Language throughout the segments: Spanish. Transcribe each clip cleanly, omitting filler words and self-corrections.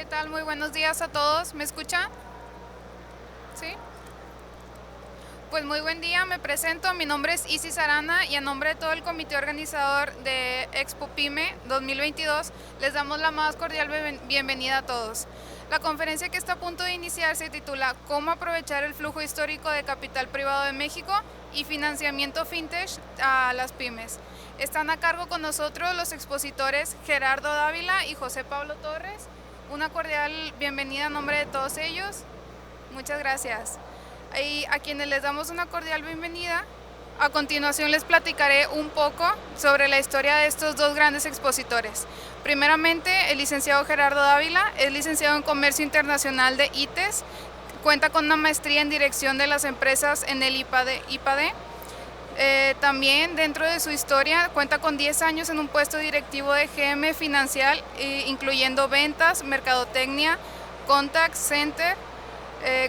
¿qué tal? Muy buenos días a todos. ¿Me escuchan? ¿Sí? Pues muy buen día, me presento. Mi nombre es Isis Arana y en nombre de todo el comité organizador de Expo Pyme 2022 les damos la más cordial bienvenida a todos. La conferencia que está a punto de iniciar se titula ¿Cómo aprovechar el flujo histórico de capital privado de México y financiamiento fintech a las pymes? Están a cargo con nosotros los expositores Gerardo Dávila y José Pablo Torres. Una cordial bienvenida en nombre de todos ellos. Muchas gracias. Y a quienes les damos una cordial bienvenida, a continuación les platicaré un poco sobre la historia de estos dos grandes expositores. Primeramente, el licenciado Gerardo Dávila es licenciado en Comercio Internacional de ITES, cuenta con una maestría en Dirección de las Empresas en el IPADE. También dentro de su historia cuenta con 10 años en un puesto directivo de GM Financial, incluyendo ventas, mercadotecnia, contact center,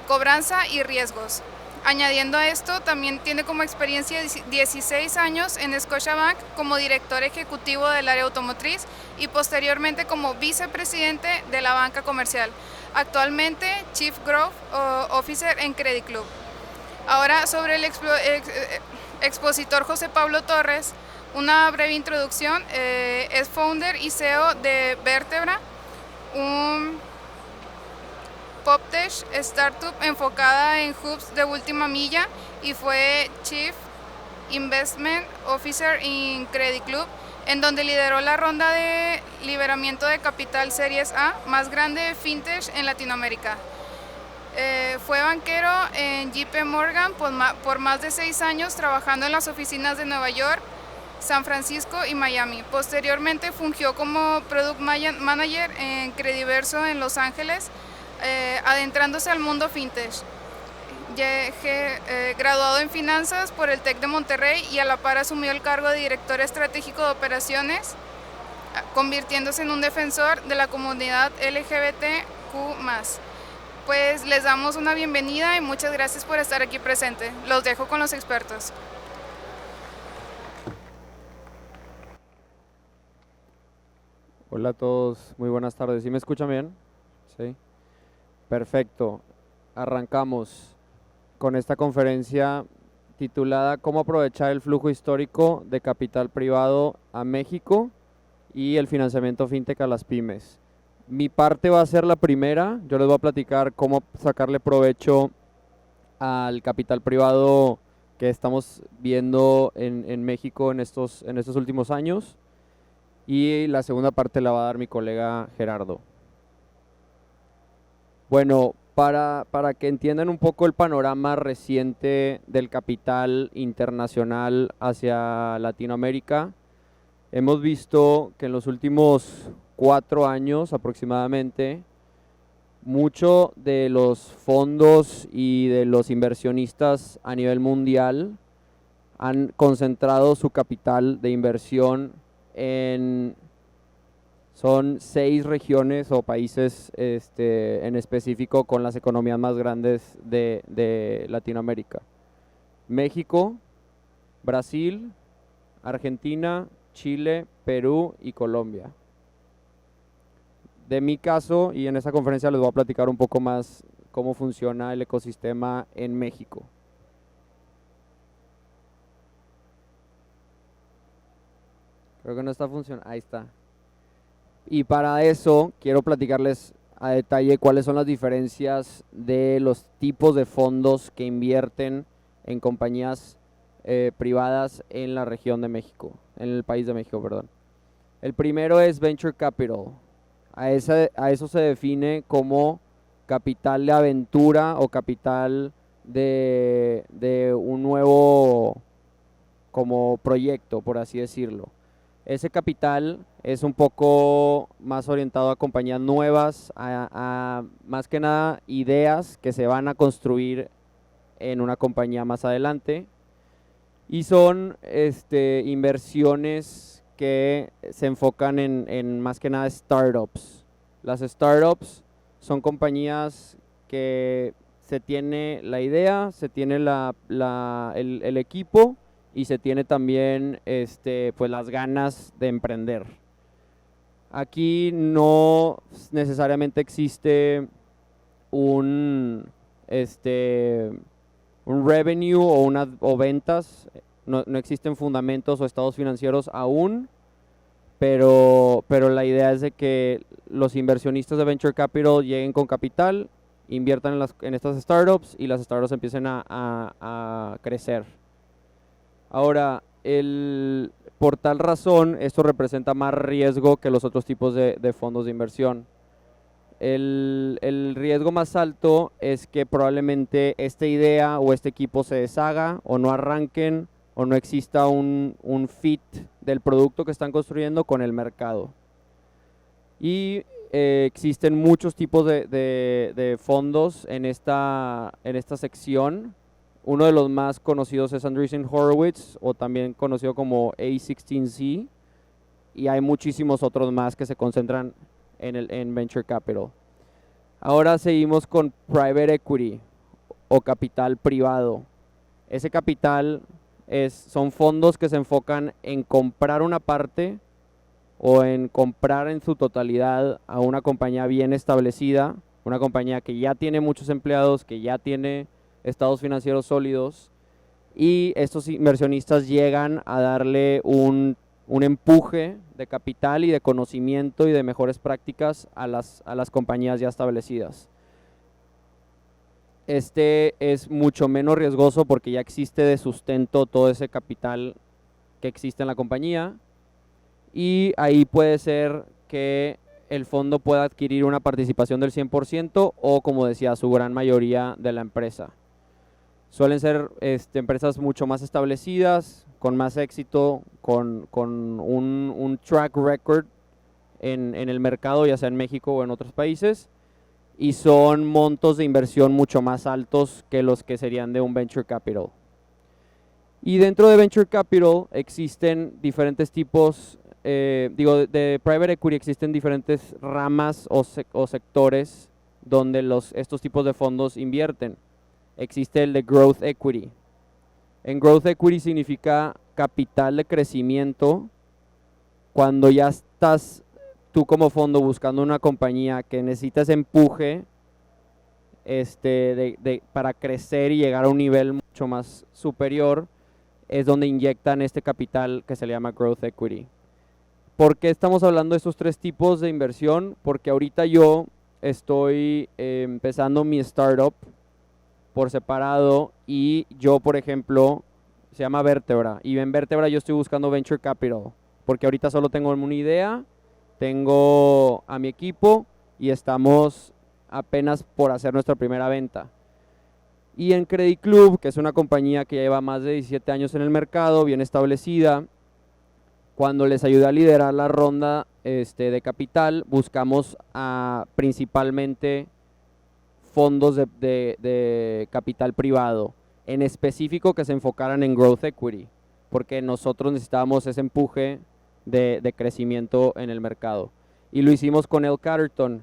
cobranza y riesgos. Añadiendo a esto, también tiene como experiencia 16 años en Scotiabank como director ejecutivo del área automotriz y posteriormente como vicepresidente de la banca comercial. Actualmente Chief Growth Officer en Credit Club. Ahora sobre el expositor José Pablo Torres, una breve introducción. Es founder y CEO de Vertebra, un PopTech startup enfocada en hubs de última milla, y fue Chief Investment Officer en Credit Club, en donde lideró la ronda de liberamiento de capital Series A más grande de fintech en Latinoamérica. Fue banquero en JP Morgan por más de 6 años, trabajando en las oficinas de Nueva York, San Francisco y Miami. Posteriormente fungió como Product Manager en Crediverso en Los Ángeles, adentrándose al mundo fintech. Graduado en finanzas por el TEC de Monterrey y a la par asumió el cargo de director estratégico de operaciones, convirtiéndose en un defensor de la comunidad LGBTQ+. Pues les damos una bienvenida y muchas gracias por estar aquí presente. Los dejo con los expertos. Hola a todos, muy buenas tardes. ¿Sí me escuchan bien? Sí. Perfecto. Arrancamos con esta conferencia titulada ¿Cómo aprovechar el flujo histórico de capital privado a México y el financiamiento fintech a las pymes? Mi parte va a ser la primera. Yo les voy a platicar cómo sacarle provecho al capital privado que estamos viendo en México en estos últimos años. Y la segunda parte la va a dar mi colega Gerardo. Bueno, para que entiendan un poco el panorama reciente del capital internacional hacia Latinoamérica, hemos visto que en los últimos 4 años aproximadamente, mucho de los fondos y de los inversionistas a nivel mundial han concentrado su capital de inversión son 6 regiones o países en específico con las economías más grandes de Latinoamérica: México, Brasil, Argentina, Chile, Perú y Colombia. De mi caso, y en esta conferencia les voy a platicar un poco más cómo funciona el ecosistema en México. Creo que no está funcionando. Ahí está. Y para eso quiero platicarles a detalle cuáles son las diferencias de los tipos de fondos que invierten en compañías privadas en la región de México, en el país de México, perdón. El primero es Venture Capital. A eso se define como capital de aventura o capital de un nuevo como proyecto, por así decirlo. Ese capital es un poco más orientado a compañías nuevas, a más que nada ideas que se van a construir en una compañía más adelante, y son inversiones que se enfocan en más que nada startups. Las startups son compañías que se tiene la idea, se tiene el equipo y se tiene también pues las ganas de emprender. Aquí no necesariamente existe un, un revenue o ventas, no existen fundamentos o estados financieros aún, pero la idea es de que los inversionistas de Venture Capital lleguen con capital, inviertan en estas startups y las startups empiecen a crecer. Ahora, por tal razón, esto representa más riesgo que los otros tipos de fondos de inversión. El riesgo más alto es que probablemente esta idea o este equipo se deshaga o no arranquen o no exista un fit del producto que están construyendo con el mercado. Y existen muchos tipos de fondos en esta sección. Uno de los más conocidos es Andreessen Horowitz, o también conocido como A16Z, y hay muchísimos otros más que se concentran en Venture Capital. Ahora seguimos con Private Equity o capital privado. Ese capital son fondos que se enfocan en comprar una parte o en comprar en su totalidad a una compañía bien establecida, una compañía que ya tiene muchos empleados, que ya tiene estados financieros sólidos, y estos inversionistas llegan a darle un empuje de capital y de conocimiento y de mejores prácticas a las compañías ya establecidas. Este es mucho menos riesgoso porque ya existe de sustento todo ese capital que existe en la compañía, y ahí puede ser que el fondo pueda adquirir una participación del 100% o, como decía, su gran mayoría de la empresa. Suelen ser empresas mucho más establecidas, con más éxito, con un track record en el mercado, ya sea en México o en otros países, y son montos de inversión mucho más altos que los que serían de un Venture Capital. Y dentro de Venture Capital existen diferentes tipos, de Private Equity existen diferentes ramas o sectores donde estos tipos de fondos invierten. Existe el de Growth Equity. En Growth Equity significa capital de crecimiento. Cuando ya estás tú como fondo buscando una compañía que necesita ese empuje para crecer y llegar a un nivel mucho más superior, es donde inyectan este capital que se le llama Growth Equity. ¿Por qué estamos hablando de estos tres tipos de inversión? Porque ahorita yo estoy empezando mi startup por separado, y yo, por ejemplo, se llama Vértebra, y en Vértebra yo estoy buscando Venture Capital, porque ahorita solo tengo una idea, tengo a mi equipo y estamos apenas por hacer nuestra primera venta. Y en Credit Club, que es una compañía que lleva más de 17 años en el mercado, bien establecida, cuando les ayudé a liderar la ronda de capital, buscamos principalmente fondos de capital privado, en específico que se enfocaran en Growth Equity, porque nosotros necesitábamos ese empuje de crecimiento en el mercado. Y lo hicimos con L. Catterton,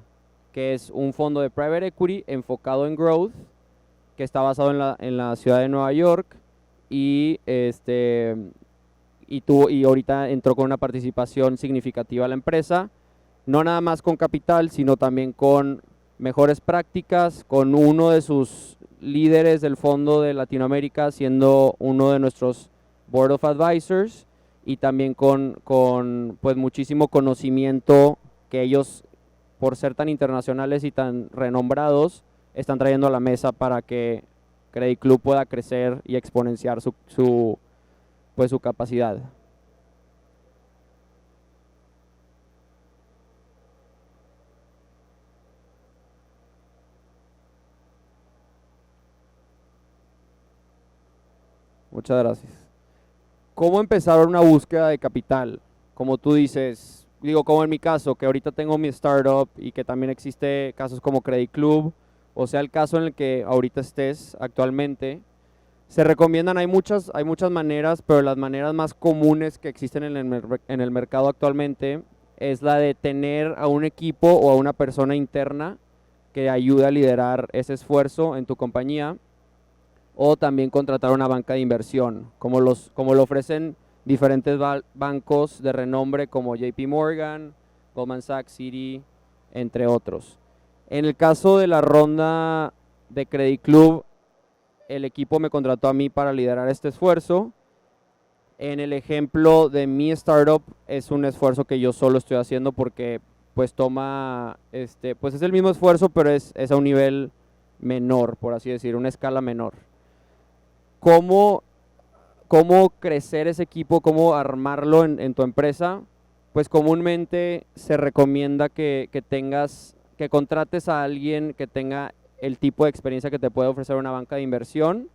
que es un fondo de Private Equity enfocado en Growth, que está basado en la ciudad de Nueva York, y ahorita entró con una participación significativa a la empresa, no nada más con capital, sino también con mejores prácticas, con uno de sus líderes del fondo de Latinoamérica siendo uno de nuestros Board of Advisors, y también con pues muchísimo conocimiento que ellos, por ser tan internacionales y tan renombrados, están trayendo a la mesa para que Credit Club pueda crecer y exponenciar su capacidad. Muchas gracias. ¿Cómo empezar una búsqueda de capital? Como tú dices, como en mi caso, que ahorita tengo mi startup y que también existe casos como Credit Club, o sea, el caso en el que ahorita estés actualmente, se recomiendan, hay muchas maneras, pero las maneras más comunes que existen en el mercado actualmente es la de tener a un equipo o a una persona interna que ayude a liderar ese esfuerzo en tu compañía, o también contratar una banca de inversión, como lo ofrecen diferentes bancos de renombre como JP Morgan, Goldman Sachs, Citi, entre otros. En el caso de la ronda de Credit Club, el equipo me contrató a mí para liderar este esfuerzo. En el ejemplo de mi startup es un esfuerzo que yo solo estoy haciendo porque pues toma, pues es el mismo esfuerzo, pero es a un nivel menor, por así decir, una escala menor. ¿Cómo crecer ese equipo, cómo armarlo en tu empresa? Pues comúnmente se recomienda que contrates a alguien que tenga el tipo de experiencia que te puede ofrecer una banca de inversión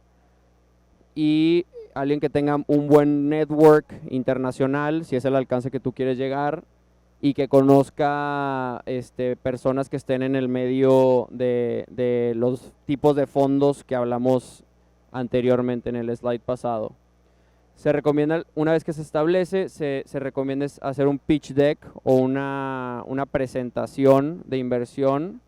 y alguien que tenga un buen network internacional, si es el alcance que tú quieres llegar, y que conozca personas que estén en el medio de los tipos de fondos que hablamos anteriormente en el slide pasado. Se recomienda, una vez que se establece, se recomienda hacer un pitch deck o una presentación de inversión,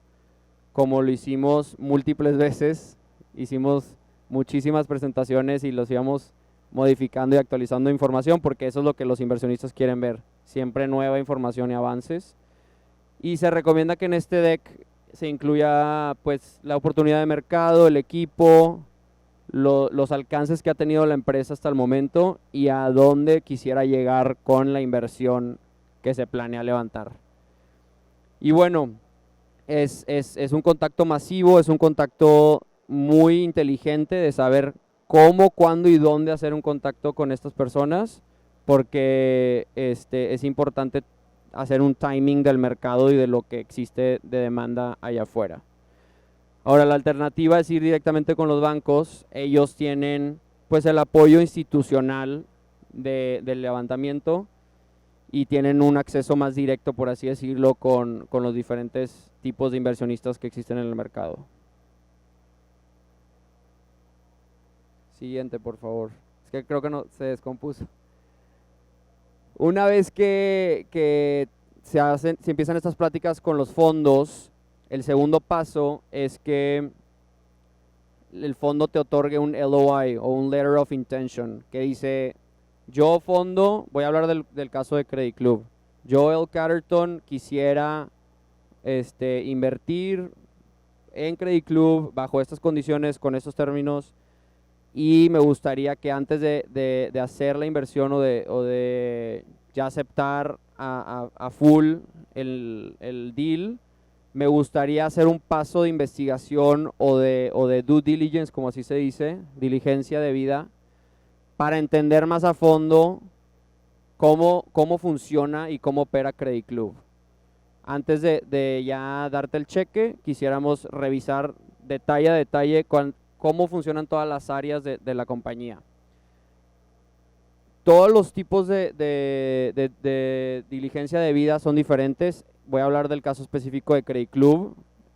como lo hicimos múltiples veces. Hicimos muchísimas presentaciones y los íbamos modificando y actualizando información porque eso es lo que los inversionistas quieren ver, siempre nueva información y avances. Y se recomienda que en este deck se incluya pues la oportunidad de mercado, el equipo, los alcances que ha tenido la empresa hasta el momento y a dónde quisiera llegar con la inversión que se planea levantar. Y bueno, es un contacto masivo, es un contacto muy inteligente de saber cómo, cuándo y dónde hacer un contacto con estas personas, porque es importante hacer un timing del mercado y de lo que existe de demanda allá afuera. Ahora, la alternativa es ir directamente con los bancos. Ellos tienen pues el apoyo institucional del levantamiento y tienen un acceso más directo, por así decirlo, con los diferentes tipos de inversionistas que existen en el mercado. Siguiente, por favor. Es que creo que no se descompuso. Una vez que se empiezan estas pláticas con los fondos, el segundo paso es que el fondo te otorgue un LOI o un Letter of Intention que dice: yo fondo, voy a hablar del caso de Credit Club, yo El Catterton quisiera invertir en Credit Club bajo estas condiciones, con estos términos, y me gustaría que antes de hacer la inversión o de ya aceptar a full el deal, me gustaría hacer un paso de investigación o de due diligence, como así se dice, diligencia debida, para entender más a fondo cómo funciona y cómo opera Credit Club. Antes de ya darte el cheque, quisiéramos revisar detalle a detalle cómo funcionan todas las áreas de la compañía. Todos los tipos de diligencia debida son diferentes. Voy a hablar del caso específico de Credit Club.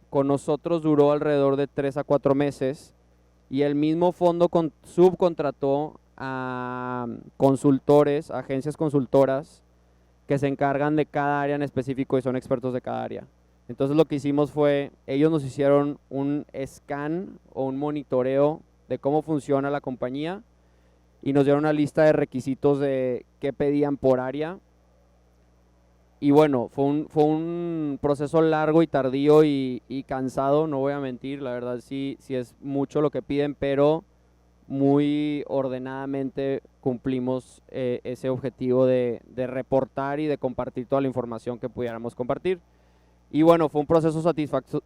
Con nosotros duró alrededor de 3 a 4 meses y el mismo fondo subcontrató a consultores, agencias consultoras que se encargan de cada área en específico y son expertos de cada área. Entonces lo que hicimos fue, ellos nos hicieron un scan o un monitoreo de cómo funciona la compañía y nos dieron una lista de requisitos de qué pedían por área. Y bueno, fue un proceso largo y tardío y cansado, no voy a mentir, la verdad sí es mucho lo que piden, pero muy ordenadamente cumplimos ese objetivo de reportar y de compartir toda la información que pudiéramos compartir. Y bueno, fue un proceso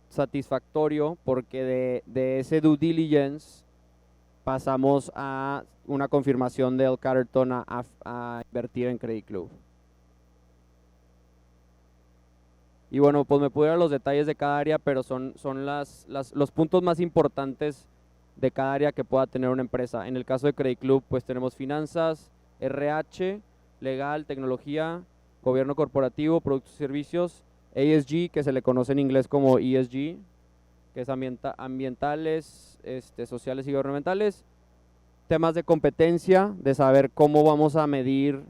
satisfactorio porque de ese due diligence pasamos a una confirmación de El Catterton a invertir en Credit Club. Y bueno, pues me pude ir a los detalles de cada área, pero son los puntos más importantes de cada área que pueda tener una empresa. En el caso de Credit Club, pues tenemos finanzas, RH, legal, tecnología, gobierno corporativo, productos y servicios, ESG, que se le conoce en inglés como ESG, que es ambientales, sociales y gubernamentales, temas de competencia, de saber cómo vamos a medir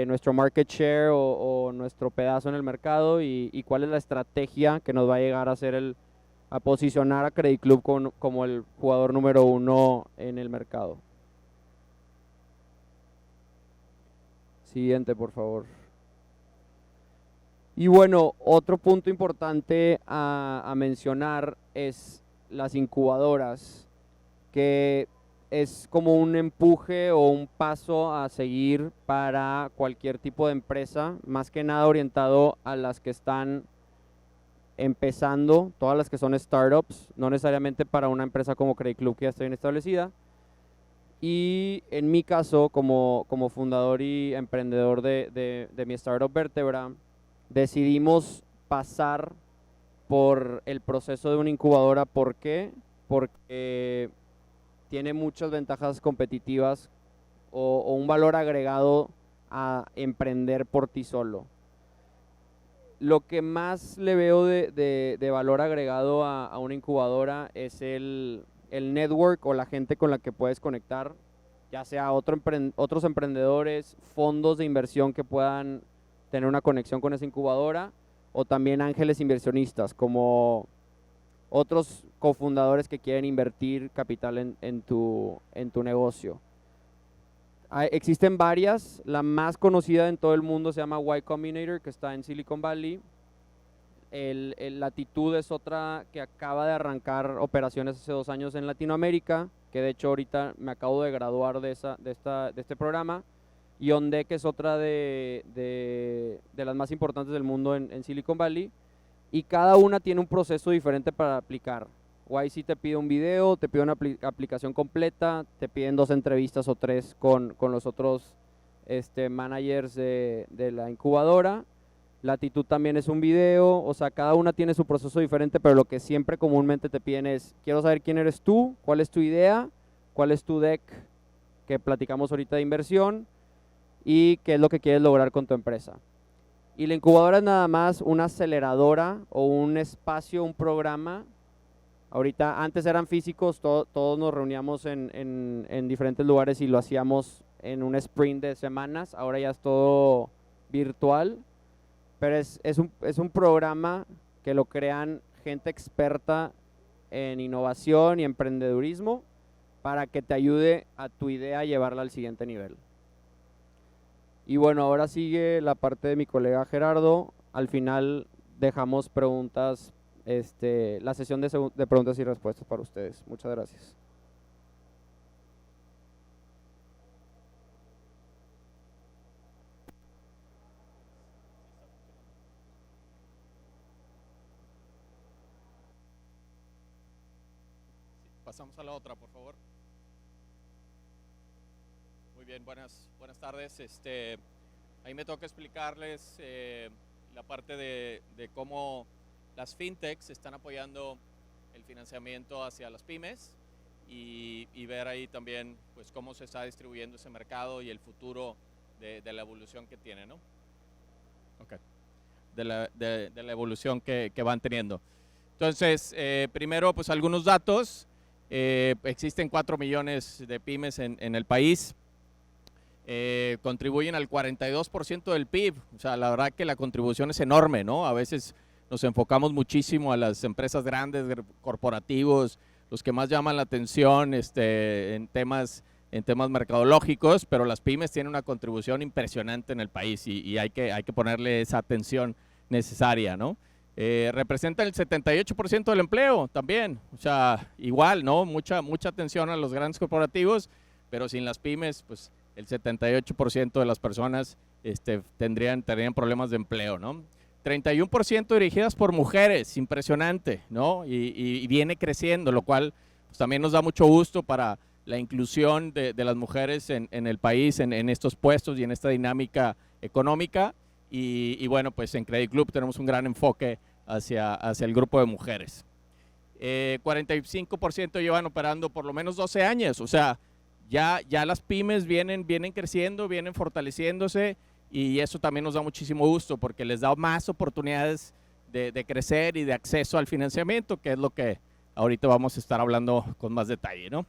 nuestro market share o nuestro pedazo en el mercado y cuál es la estrategia que nos va a llegar a posicionar a Credit Club como el jugador número 1 en el mercado. Siguiente, por favor. Y bueno, otro punto importante a mencionar es las incubadoras, que es como un empuje o un paso a seguir para cualquier tipo de empresa, más que nada orientado a las que están empezando, todas las que son startups, no necesariamente para una empresa como Credit Club que ya está bien establecida. Y en mi caso, como fundador y emprendedor de mi startup Vertebra, decidimos pasar por el proceso de una incubadora. ¿Por qué? Porque tiene muchas ventajas competitivas o un valor agregado a emprender por ti solo. Lo que más le veo de valor agregado a una incubadora es el network o la gente con la que puedes conectar, ya sea otros emprendedores, fondos de inversión que puedan tener una conexión con esa incubadora, o también ángeles inversionistas, como otros cofundadores que quieren invertir capital en tu negocio. Existen varias, la más conocida en todo el mundo se llama Y Combinator, que está en Silicon Valley. Latitud es otra que acaba de arrancar operaciones hace 2 años en Latinoamérica, que de hecho ahorita me acabo de graduar de este programa. Y OnDeck es otra de las más importantes del mundo en Silicon Valley, y cada una tiene un proceso diferente para aplicar. YC te pide un video, te pide una aplicación completa, te piden 2 entrevistas o 3 con los otros managers de la incubadora. Latitud también es un video, o sea, cada una tiene su proceso diferente, pero lo que siempre comúnmente te piden es: quiero saber quién eres tú, cuál es tu idea, cuál es tu deck que platicamos ahorita de inversión, y qué es lo que quieres lograr con tu empresa. Y la incubadora es nada más una aceleradora o un espacio, un programa. Ahorita, antes eran físicos, todos nos reuníamos en diferentes lugares y lo hacíamos en un sprint de semanas. Ahora ya es todo virtual, pero es un programa que lo crean gente experta en innovación y emprendedurismo para que te ayude a tu idea a llevarla al siguiente nivel. Y bueno, ahora sigue la parte de mi colega Gerardo. Al final dejamos preguntas, la sesión de preguntas y respuestas para ustedes. Muchas gracias. Pasamos a la otra, por favor. Muy bien, buenas tardes. Ahí me toca explicarles la parte de cómo las fintechs están apoyando el financiamiento hacia las pymes, y ver ahí también pues cómo se está distribuyendo ese mercado y el futuro de la evolución que tiene, ¿no? Okay. De la evolución que van teniendo. Entonces, primero pues algunos datos. Existen 4 millones de pymes en el país. Contribuyen al 42% del PIB, o sea, la verdad que la contribución es enorme, ¿no? A veces nos enfocamos muchísimo a las empresas grandes, corporativos, los que más llaman la atención en temas mercadológicos, pero las pymes tienen una contribución impresionante en el país, y hay que ponerle esa atención necesaria, ¿no? Representan el 78% del empleo también, o sea, igual, ¿no? Mucha atención a los grandes corporativos, pero sin las pymes, pues el 78% de las personas tendrían problemas de empleo, ¿no? 31% dirigidas por mujeres, impresionante, ¿no? Y viene creciendo, lo cual pues, también nos da mucho gusto para la inclusión de las mujeres en el país, en estos puestos y en esta dinámica económica. Y bueno, pues en Credit Club tenemos un gran enfoque hacia el grupo de mujeres. 45% llevan operando por lo menos 12 años, o sea, ya las pymes vienen creciendo, vienen fortaleciéndose, y eso también nos da muchísimo gusto porque les da más oportunidades de crecer y de acceso al financiamiento, que es lo que ahorita vamos a estar hablando con más detalle, ¿no?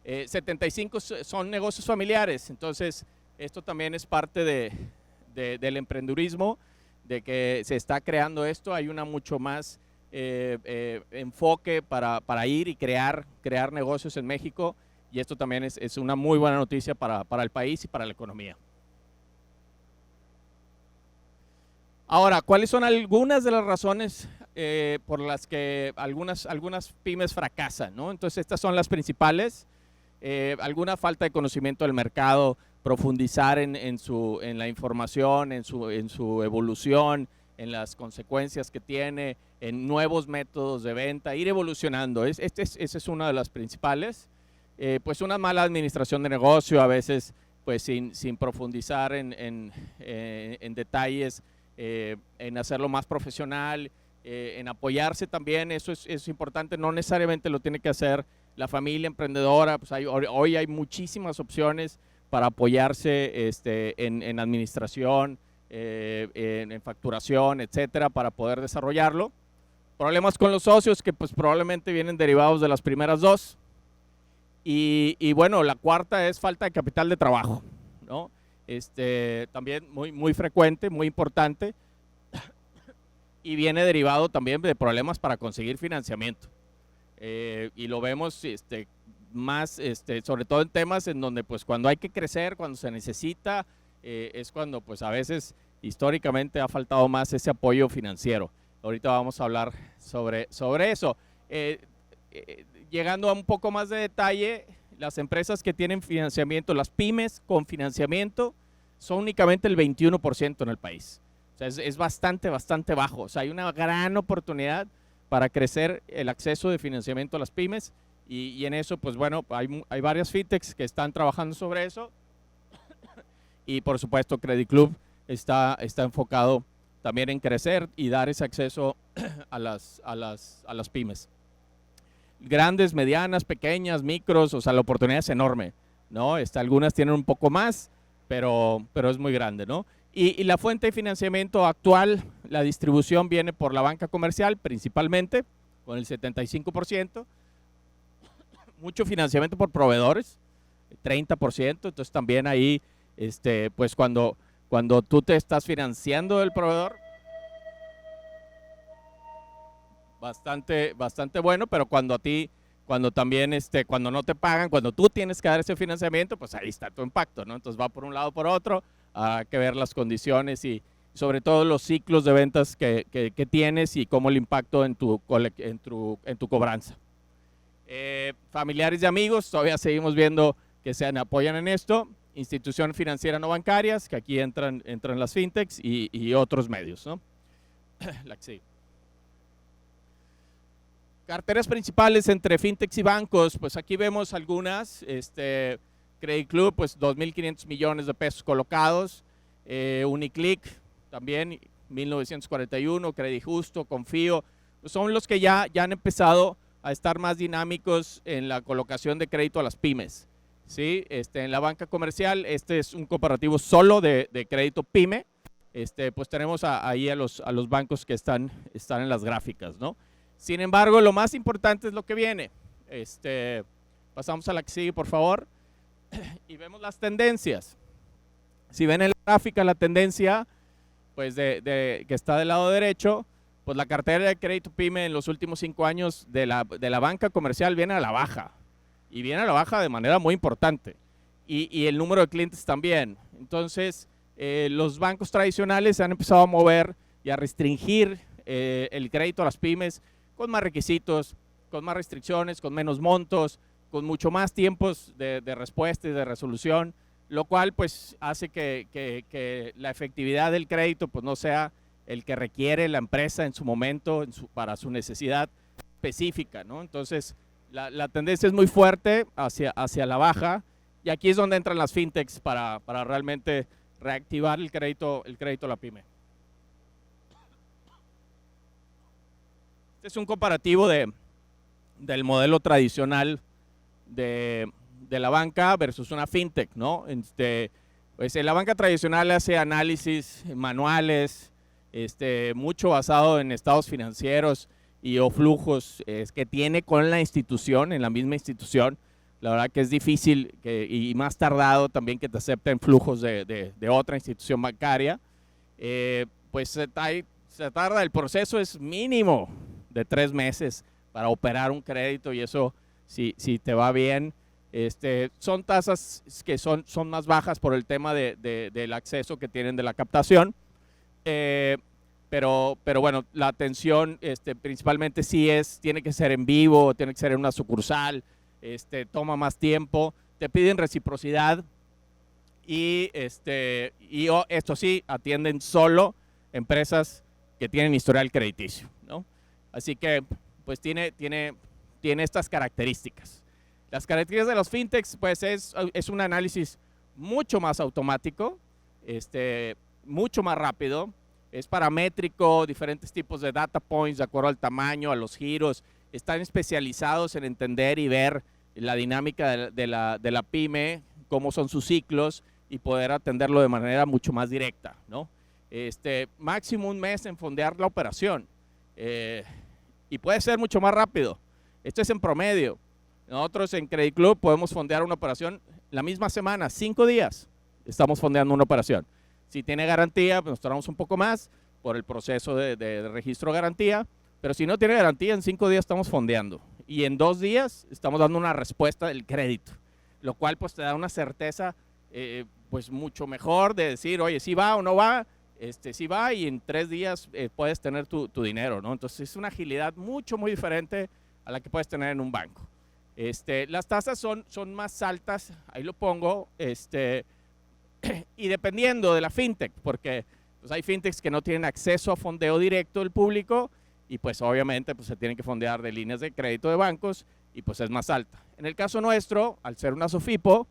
75 son negocios familiares, entonces esto también es parte del emprendedurismo, de que se está creando esto. Hay una mucho más enfoque para ir y crear negocios en México, y esto también es una muy buena noticia para el país y para la economía. Ahora, ¿cuáles son algunas de las razones por las que algunas pymes fracasan, ¿no? Entonces, estas son las principales. Alguna falta de conocimiento del mercado, profundizar en la información, en su evolución, en las consecuencias que tiene, en nuevos métodos de venta, ir evolucionando. Esa es una de las principales. Pues una mala administración de negocio, a veces pues sin profundizar en detalles, en hacerlo más profesional, en apoyarse también, eso es importante, no necesariamente lo tiene que hacer la familia emprendedora, pues hoy hay muchísimas opciones para apoyarse en administración, en facturación, etcétera, para poder desarrollarlo. Problemas con los socios que pues probablemente vienen derivados de las primeras dos. Y bueno, la cuarta es falta de capital de trabajo, ¿no? También muy frecuente, muy importante, y viene derivado también de problemas para conseguir financiamiento. Y lo vemos más, sobre todo en temas en donde pues cuando hay que crecer, cuando se necesita, es cuando pues a veces históricamente ha faltado más ese apoyo financiero. Ahorita vamos a hablar sobre eso. Llegando a un poco más de detalle, las empresas que tienen financiamiento, las pymes con financiamiento, son únicamente el 21% en el país. O sea, es bastante bajo. O sea, hay una gran oportunidad para crecer el acceso de financiamiento a las pymes y en eso, pues bueno, hay varias fintechs que están trabajando sobre eso y por supuesto Credit Club está enfocado también en crecer y dar ese acceso a las pymes. Grandes, medianas, pequeñas, micros, o sea, la oportunidad es enorme, ¿no? Algunas tienen un poco más, pero es muy grande, ¿no? Y la fuente de financiamiento actual, la distribución viene por la banca comercial principalmente, con el 75%, mucho financiamiento por proveedores, 30%, entonces también ahí, pues cuando tú te estás financiando del proveedor, bastante bueno, pero cuando también, cuando no te pagan, cuando tú tienes que dar ese financiamiento, pues ahí está tu impacto, ¿no? Entonces va por un lado por otro, hay que ver las condiciones y sobre todo los ciclos de ventas que tienes y cómo el impacto en tu cobranza. Familiares y amigos, todavía seguimos viendo que se apoyan en esto, instituciones financieras no bancarias, que aquí entran las fintechs y otros medios, ¿no? La que sigue. Carteras principales entre fintechs y bancos, pues aquí vemos algunas. Credit Club, pues 2.500 millones de pesos colocados. Uniclick, también 1941, Credit Justo, Confío, pues son los que ya han empezado a estar más dinámicos en la colocación de crédito a las pymes. ¿Sí? En la banca comercial, este es un comparativo solo de crédito pyme. Pues tenemos ahí a los bancos que están en las gráficas, ¿no? Sin embargo, lo más importante es lo que viene. Pasamos a la que sigue, por favor. Y vemos las tendencias. Si ven en la gráfica la tendencia, pues que está del lado derecho, pues la cartera de crédito pyme en los últimos 5 años de la banca comercial viene a la baja. Y viene a la baja de manera muy importante. Y el número de clientes también. Entonces, los bancos tradicionales se han empezado a mover y a restringir el crédito a las pymes con más requisitos, con más restricciones, con menos montos, con mucho más tiempos de respuesta y de resolución, lo cual pues hace que la efectividad del crédito pues no sea el que requiere la empresa en su momento, para su necesidad específica, ¿no? Entonces, la tendencia es muy fuerte hacia la baja y aquí es donde entran las fintechs para realmente reactivar el crédito a la pyme. Este es un comparativo del modelo tradicional de la banca versus una fintech, ¿no? Pues en la banca tradicional hace análisis manuales, mucho basado en estados financieros o flujos que tiene con la institución, en la misma institución. La verdad que es difícil y más tardado también que te acepten flujos de otra institución bancaria. Pues se tarda, el proceso es mínimo de 3 meses para operar un crédito y eso, si te va bien, son tasas que son más bajas por el tema del acceso que tienen de la captación. pero bueno, la atención principalmente tiene que ser en vivo, tiene que ser en una sucursal, toma más tiempo, te piden reciprocidad y esto sí, atienden solo empresas que tienen historial crediticio, ¿no? Así que pues tiene estas características. Las características de los fintechs pues es un análisis mucho más automático, mucho más rápido, es paramétrico, diferentes tipos de data points de acuerdo al tamaño, a los giros, están especializados en entender y ver la dinámica de la pyme, cómo son sus ciclos y poder atenderlo de manera mucho más directa, ¿no? Máximo un mes en fondear la operación y puede ser mucho más rápido. Esto es en promedio. Nosotros en Credit Club podemos fondear una operación la misma semana, 5 días estamos fondeando una operación. Si tiene garantía, pues nos tardamos un poco más por el proceso de registro de garantía, pero si no tiene garantía, en 5 días estamos fondeando y en 2 días estamos dando una respuesta del crédito, lo cual pues te da una certeza pues mucho mejor de decir, oye, si va o no va, si va y en 3 días puedes tener tu dinero, ¿no? Entonces es una agilidad muy diferente a la que puedes tener en un banco. Las tasas son más altas, ahí lo pongo, y dependiendo de la fintech, porque pues hay fintechs que no tienen acceso a fondeo directo del público y pues obviamente pues se tienen que fondear de líneas de crédito de bancos y pues es más alta. En el caso nuestro, al ser una SOFIPO,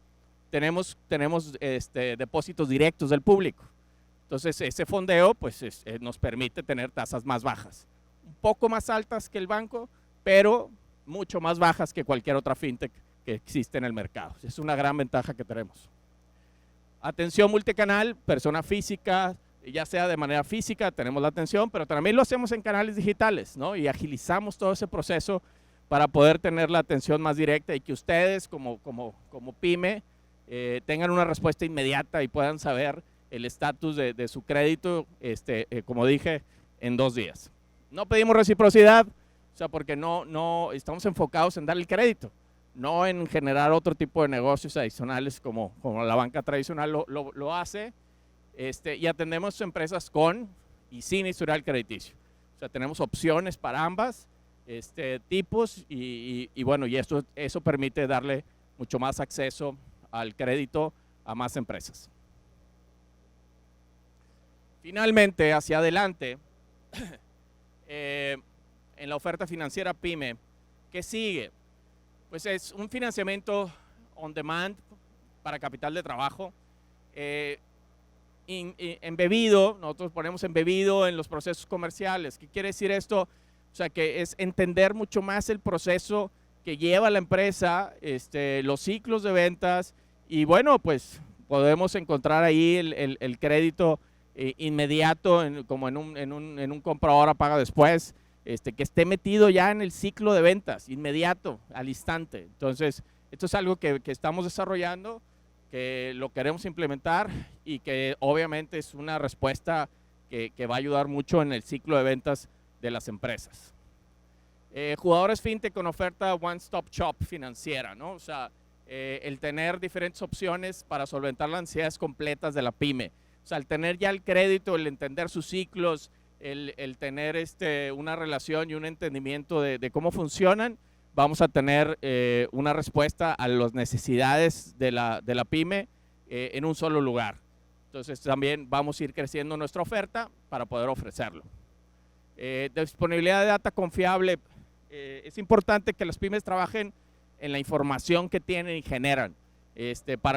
tenemos depósitos directos del público. Entonces ese fondeo pues nos permite tener tasas más bajas, un poco más altas que el banco, pero mucho más bajas que cualquier otra fintech que existe en el mercado. Es una gran ventaja que tenemos. Atención multicanal, persona física, ya sea de manera física, tenemos la atención, pero también lo hacemos en canales digitales, ¿no? Y agilizamos todo ese proceso para poder tener la atención más directa y que ustedes como pyme tengan una respuesta inmediata y puedan saber el estatus de su crédito, como dije, en 2 días. No pedimos reciprocidad, o sea, porque no estamos enfocados en dar el crédito, no en generar otro tipo de negocios adicionales como la banca tradicional lo hace, y atendemos empresas con y sin historial crediticio. O sea, tenemos opciones para ambas tipos y bueno, y eso permite darle mucho más acceso al crédito a más empresas. Finalmente, hacia adelante, en la oferta financiera PYME, ¿qué sigue? Pues es un financiamiento on demand para capital de trabajo, embebido, nosotros ponemos embebido en los procesos comerciales. ¿Qué quiere decir esto? O sea, que es entender mucho más el proceso que lleva la empresa, los ciclos de ventas y bueno, pues podemos encontrar ahí el crédito inmediato, como en un compra ahora, paga después, que esté metido ya en el ciclo de ventas, inmediato, al instante. Entonces, esto es algo que estamos desarrollando, que lo queremos implementar y que obviamente es una respuesta que va a ayudar mucho en el ciclo de ventas de las empresas. Jugadores fintech con oferta one-stop shop financiera, ¿no? O sea, el tener diferentes opciones para solventar las necesidades completas de la pyme. O sea, el tener ya el crédito, el entender sus ciclos, el tener una relación y un entendimiento de cómo funcionan, vamos a tener una respuesta a las necesidades de la pyme en un solo lugar. Entonces también vamos a ir creciendo nuestra oferta para poder ofrecerlo. Disponibilidad de data confiable. Es importante que las pymes trabajen en la información que tienen y generan,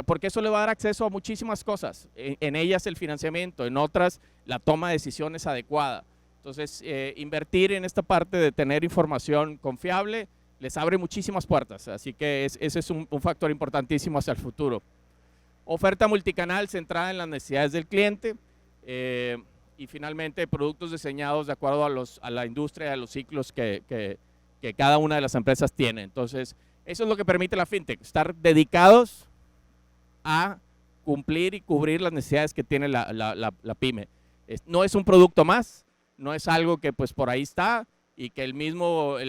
porque eso le va a dar acceso a muchísimas cosas, en ellas el financiamiento, en otras la toma de decisiones adecuada. Entonces, invertir en esta parte de tener información confiable les abre muchísimas puertas, así que ese es un factor importantísimo hacia el futuro. Oferta multicanal centrada en las necesidades del cliente y finalmente productos diseñados de acuerdo a la industria, a los ciclos que cada una de las empresas tiene. Entonces, eso es lo que permite la fintech, estar dedicados a cumplir y cubrir las necesidades que tiene la pyme. No es un producto más, no es algo que pues por ahí está y que la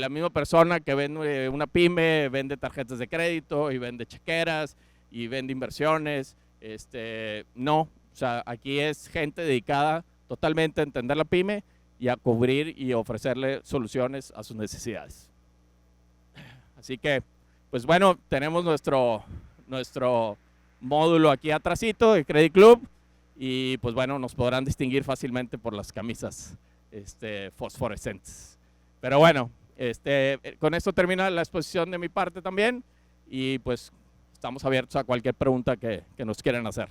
misma persona que vende una pyme vende tarjetas de crédito y vende chequeras y vende inversiones. No, o sea, aquí es gente dedicada totalmente a entender la pyme y a cubrir y ofrecerle soluciones a sus necesidades. Así que, pues bueno, tenemos nuestro módulo aquí atrásito de Credit Club y pues bueno, nos podrán distinguir fácilmente por las camisas fosforescentes. Pero bueno, con esto termina la exposición de mi parte también y pues estamos abiertos a cualquier pregunta que nos quieran hacer.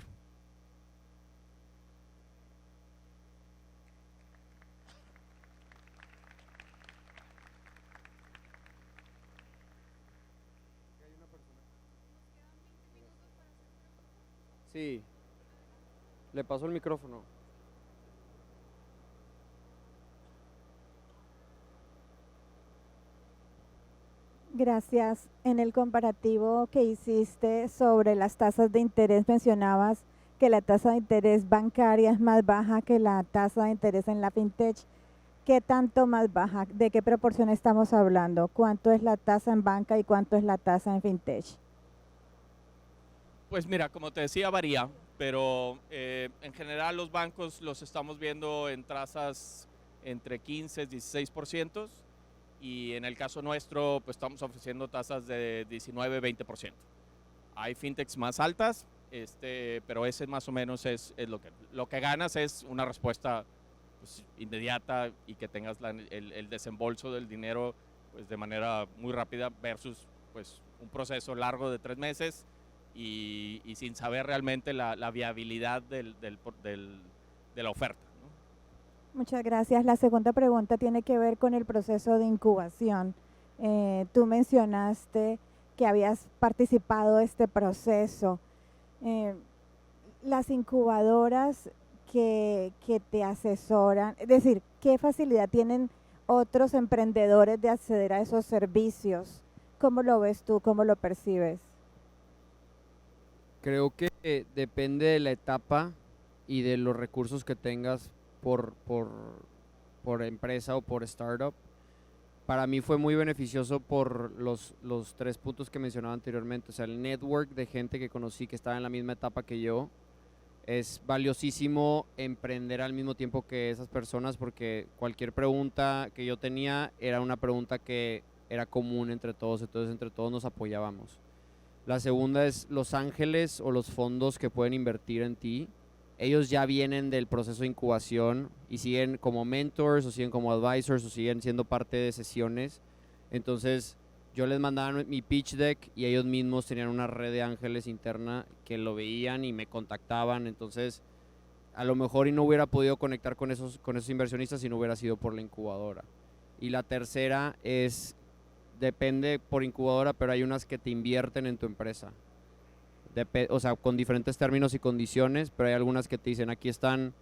Sí, le paso el micrófono. Gracias. En el comparativo que hiciste sobre las tasas de interés, mencionabas que la tasa de interés bancaria es más baja que la tasa de interés en la fintech. ¿Qué tanto más baja? ¿De qué proporción estamos hablando? ¿Cuánto es la tasa en banca y cuánto es la tasa en fintech? Pues mira, como te decía, varía, pero en general los bancos los estamos viendo en tasas entre 15 y 16%, y en el caso nuestro pues estamos ofreciendo tasas de 19-20%. Hay fintechs más altas, pero ese más o menos es lo que ganas es una respuesta pues, inmediata y que tengas el desembolso del dinero pues, de manera muy rápida versus pues, un proceso largo de 3 meses y sin saber realmente la viabilidad de la oferta, ¿no? Muchas gracias. La segunda pregunta tiene que ver con el proceso de incubación. Tú mencionaste que habías participado en este proceso. Las incubadoras que te asesoran, es decir, ¿qué facilidad tienen otros emprendedores de acceder a esos servicios? ¿Cómo lo ves tú? ¿Cómo lo percibes? Creo que depende de la etapa y de los recursos que tengas por empresa o por startup. Para mí fue muy beneficioso por los 3 puntos que mencionaba anteriormente. O sea, el network de gente que conocí que estaba en la misma etapa que yo. Es valiosísimo emprender al mismo tiempo que esas personas porque cualquier pregunta que yo tenía era una pregunta que era común entre todos, entonces entre todos nos apoyábamos. La segunda es los ángeles o los fondos que pueden invertir en ti. Ellos ya vienen del proceso de incubación y siguen como mentors o siguen como advisors o siguen siendo parte de sesiones. Entonces yo les mandaba mi pitch deck y ellos mismos tenían una red de ángeles interna que lo veían y me contactaban. Entonces a lo mejor y no hubiera podido conectar con esos inversionistas si no hubiera sido por la incubadora. Y la tercera es, depende por incubadora, pero hay unas que te invierten en tu empresa. O sea, con diferentes términos y condiciones, pero hay algunas que te dicen, aquí están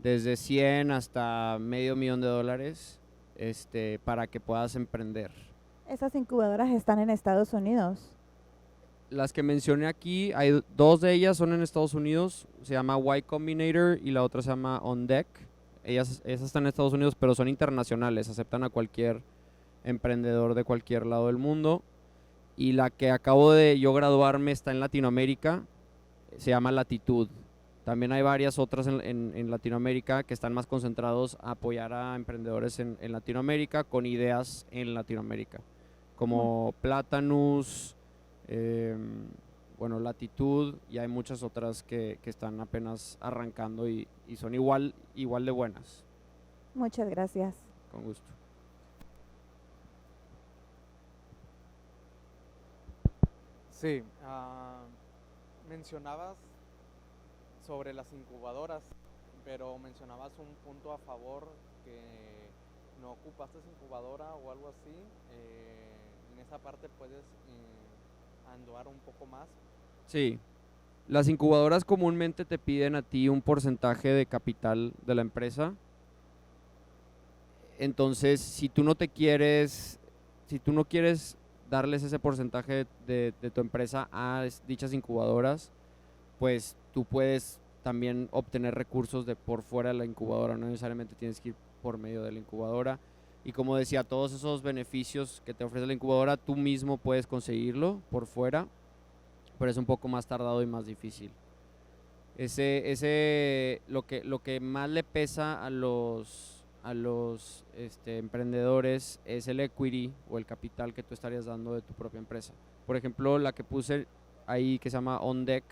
desde 100 hasta $500,000 para que puedas emprender. Esas incubadoras están en Estados Unidos. Las que mencioné aquí, hay 2 de ellas son en Estados Unidos, se llama Y Combinator y la otra se llama On Deck. Esas están en Estados Unidos, pero son internacionales, aceptan a cualquier emprendedor de cualquier lado del mundo. Y la que acabo de yo graduarme está en Latinoamérica, se llama Latitud. También hay varias otras en Latinoamérica que están más concentrados a apoyar a emprendedores en Latinoamérica con ideas en Latinoamérica, como Platanus, bueno, Latitud, y hay muchas otras que están apenas arrancando y son igual de buenas. Muchas gracias. Con gusto. Sí, mencionabas sobre las incubadoras, pero mencionabas un punto a favor que no ocupaste incubadora o algo así. En esa parte puedes andar un poco más. Sí, las incubadoras comúnmente te piden a ti un porcentaje de capital de la empresa. Entonces, si tú no quieres darles ese porcentaje de tu empresa a dichas incubadoras, pues tú puedes también obtener recursos de por fuera de la incubadora, no necesariamente tienes que ir por medio de la incubadora. Y como decía, todos esos beneficios que te ofrece la incubadora, tú mismo puedes conseguirlo por fuera, pero es un poco más tardado y más difícil. Lo que más le pesa a emprendedores es el equity o el capital que tú estarías dando de tu propia empresa. Por ejemplo, la que puse ahí que se llama OnDeck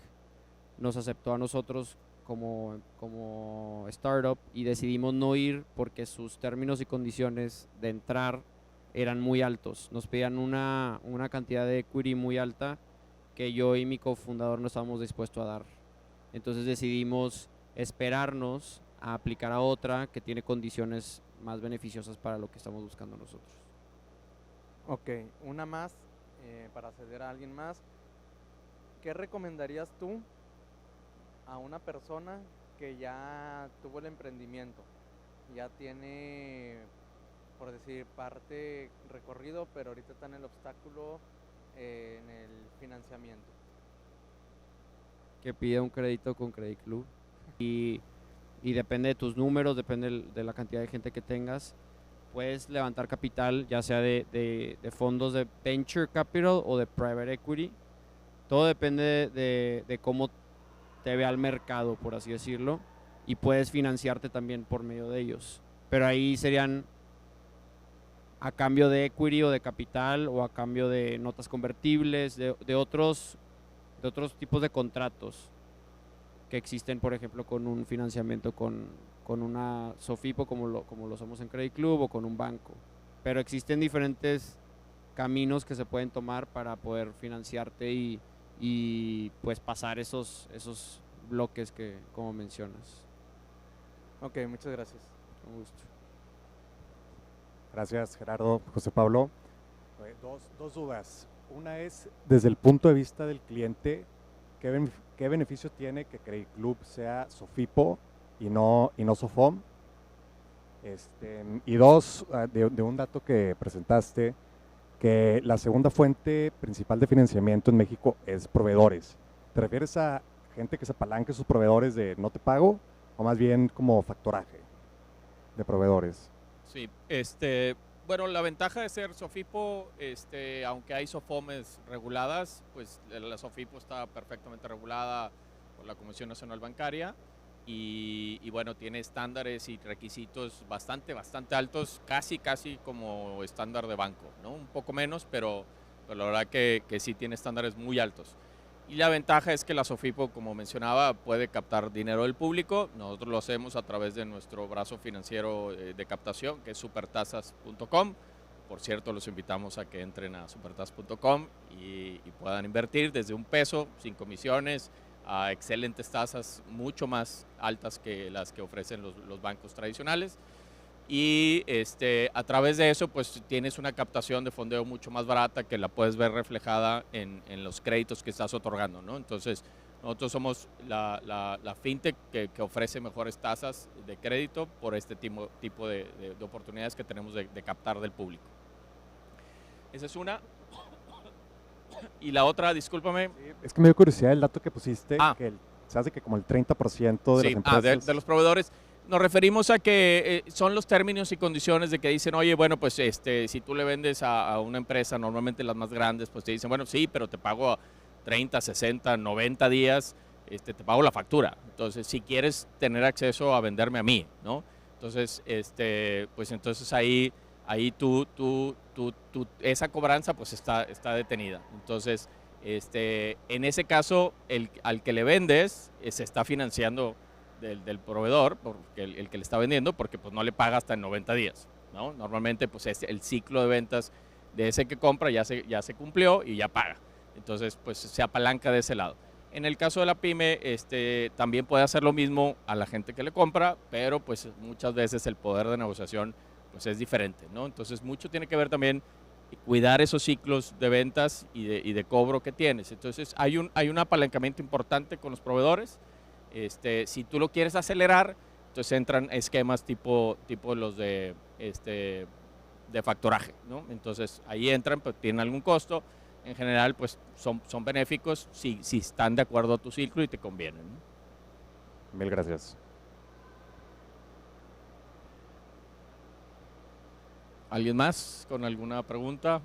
nos aceptó a nosotros como startup y decidimos no ir porque sus términos y condiciones de entrar eran muy altos. Nos pedían una cantidad de equity muy alta que yo y mi cofundador no estábamos dispuestos a dar. Entonces decidimos esperarnos a aplicar a otra que tiene condiciones más beneficiosas para lo que estamos buscando nosotros. Ok, una más para acceder a alguien más. ¿Qué recomendarías tú a una persona que ya tuvo el emprendimiento? Ya tiene, por decir, parte recorrido, pero ahorita está en el obstáculo en el financiamiento. Que pida un crédito con Credit Club y depende de tus números, depende de la cantidad de gente que tengas. Puedes levantar capital, ya sea de fondos de venture capital o de private equity. Todo depende de cómo te vea el mercado, por así decirlo, y puedes financiarte también por medio de ellos. Pero ahí serían a cambio de equity o de capital o a cambio de notas convertibles, de otros tipos de contratos que existen, por ejemplo, con un financiamiento con una Sofipo como lo somos en Credit Club o con un banco. Pero existen diferentes caminos que se pueden tomar para poder financiarte y pues pasar esos bloques que como mencionas. Ok, muchas gracias. Con gusto. Gracias, Gerardo. José Pablo. Dos dudas. Una es, desde el punto de vista del cliente, ¿qué beneficio tiene que Credit Club sea Sofipo y no Sofom? Y dos, de un dato que presentaste, que la segunda fuente principal de financiamiento en México es proveedores. ¿Te refieres a gente que se apalanque sus proveedores de no te pago o más bien como factoraje de proveedores? Sí, bueno, la ventaja de ser Sofipo, aunque hay Sofomes reguladas, pues la Sofipo está perfectamente regulada por la Comisión Nacional Bancaria y bueno, tiene estándares y requisitos bastante altos, casi como estándar de banco, ¿no? Un poco menos, pero la verdad que sí tiene estándares muy altos. Y la ventaja es que la Sofipo, como mencionaba, puede captar dinero del público. Nosotros lo hacemos a través de nuestro brazo financiero de captación, que es supertasas.com. Por cierto, los invitamos a que entren a supertasas.com y puedan invertir desde $1, sin comisiones, a excelentes tasas mucho más altas que las que ofrecen los bancos tradicionales. Y a través de eso pues tienes una captación de fondeo mucho más barata que la puedes ver reflejada en los créditos que estás otorgando, ¿no? Entonces nosotros somos la fintech que ofrece mejores tasas de crédito por este tipo de oportunidades que tenemos de captar del público. Esa es una. Y la otra, discúlpame. Sí, es que me dio curiosidad el dato que pusiste, que se hace que como el 30% de las empresas... de los proveedores. Nos referimos a que son los términos y condiciones de que dicen, oye, bueno, pues si tú le vendes a una empresa, normalmente las más grandes, pues te dicen, bueno, sí, pero te pago a 30, 60, 90 días, te pago la factura. Entonces, si quieres tener acceso a venderme a mí, ¿no? Entonces, pues entonces ahí esa cobranza pues está detenida. Entonces, en ese caso, al que le vendes se está financiando del proveedor, porque el que le está vendiendo, porque pues no le paga hasta en 90 días, ¿no? Normalmente pues el ciclo de ventas de ese que compra ya se cumplió y ya paga. Entonces pues se apalanca de ese lado. En el caso de la pyme, también puede hacer lo mismo a la gente que le compra, pero pues muchas veces el poder de negociación pues es diferente, ¿no? Entonces mucho tiene que ver también cuidar esos ciclos de ventas y de cobro que tienes. Entonces hay un apalancamiento importante con los proveedores. Si tú lo quieres acelerar, entonces entran esquemas tipo los de factoraje, ¿no? Entonces ahí entran, pues tienen algún costo. En general, pues son benéficos si están de acuerdo a tu ciclo y te convienen, ¿no? Mil gracias. ¿Alguien más con alguna pregunta?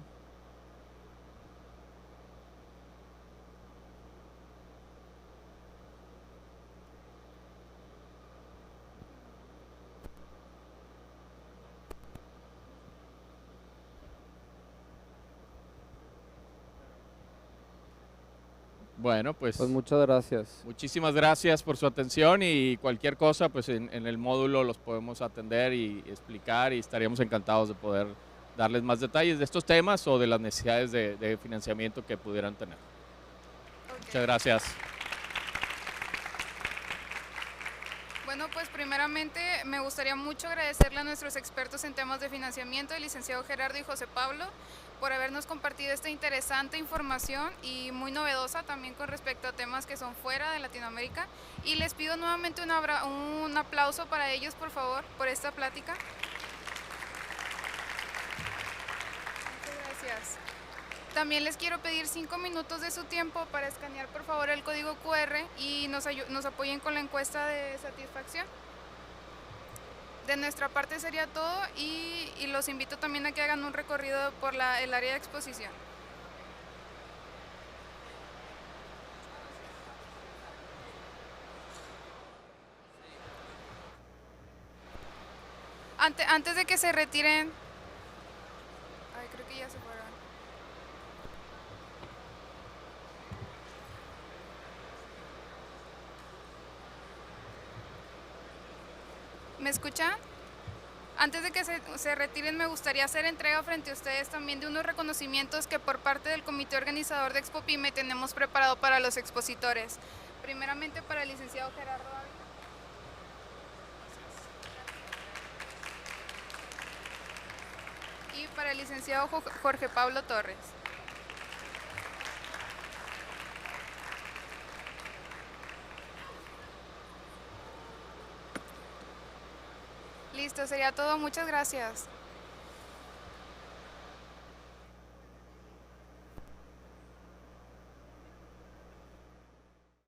Bueno, pues Pues muchas gracias. muchísimas gracias por su atención y cualquier cosa, pues en el módulo los podemos atender y explicar y estaríamos encantados de poder darles más detalles de estos temas o de las necesidades de financiamiento que pudieran tener. Ok. Muchas gracias. Bueno, pues primeramente me gustaría mucho agradecerle a nuestros expertos en temas de financiamiento, el licenciado Gerardo y José Pablo, por habernos compartido esta interesante información y muy novedosa también con respecto a temas que son fuera de Latinoamérica. Y les pido nuevamente un aplauso para ellos, por favor, por esta plática. Muchas gracias. También les quiero pedir 5 minutos de su tiempo para escanear por favor el código QR y nos apoyen con la encuesta de satisfacción. De nuestra parte sería todo y los invito también a que hagan un recorrido por el área de exposición. Antes de que se retiren... Ay, creo que ya se fueron. ¿Me escuchan? Antes de que se retiren, me gustaría hacer entrega frente a ustedes también de unos reconocimientos que por parte del comité organizador de Expo Pyme tenemos preparado para los expositores. Primeramente para el licenciado Gerardo Ávila. Y para el licenciado Jorge Pablo Torres. Listo, sería todo. Muchas gracias.